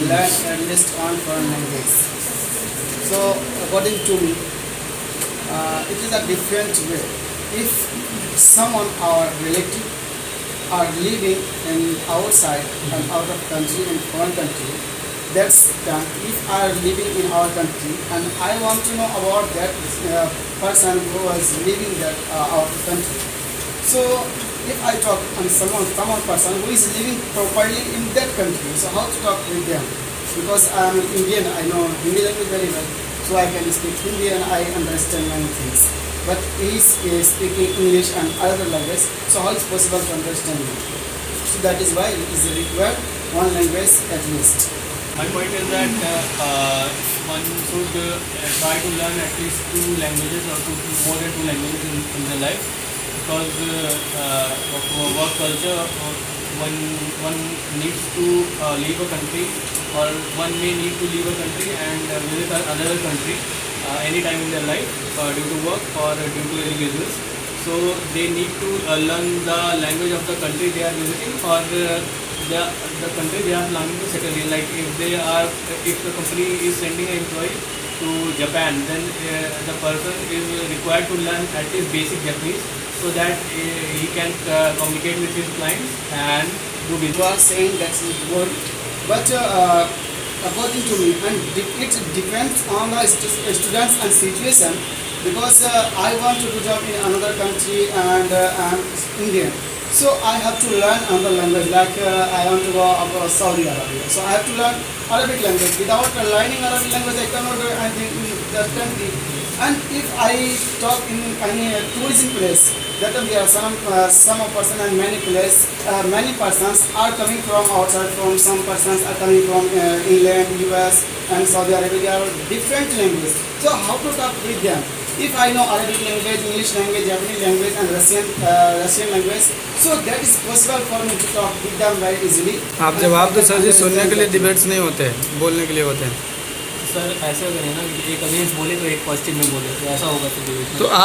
learn at least one foreign language. So according to me, it is a different way. If someone, our relative, are living in outside and out of country in foreign country, that's done. If I are living in our country and I want to know about that person who is living that out of country. So if I talk on someone person who is living properly in that country, so how to talk with them? Because I am Indian, I know Hindi language very well, so I can speak Hindi and I understand many things. But he is speaking English and other language, so how is possible to understand him? So that is why it is required one language at least. My point is that one should try to learn at least 2 languages or more than 2 languages in their life, because of work culture, one needs to leave a country, or one may need to leave a country and visit another country anytime in their life due to work or due to any business. So they need to learn the language of the country they are visiting, or the country they are planning to settle in. Like if the company is sending an employee to Japan, then the person is required to learn at least basic Japanese, so that he can communicate with his clients and do business. You are saying that is good, but according to me, and it depends on the students and situation, because I want to do job in another country and I am Indian, so I have to learn another language. Like I want to go abroad, Saudi Arabia, so I have to learn Arabic language. Without learning Arabic language, I cannot do anything in that country. And if I talk in any tourism place, that there are some person and many persons are coming from outside. From some persons are coming from England, US, and Saudi Arabia. They are different languages. So how to talk with them? If I know Arabic language, English language, Japanese language, and Russian language, so that is possible for me to talk with them very easily. आप जवाब तो sir जी सुनने के लिए debates नहीं होते, बोलने के लिए होते हैं। सर ऐसा करें ना कि एक अगेंस्ट बोले तो एक पॉजिटिव में बोले, तो ऐसा होगा तो तो आप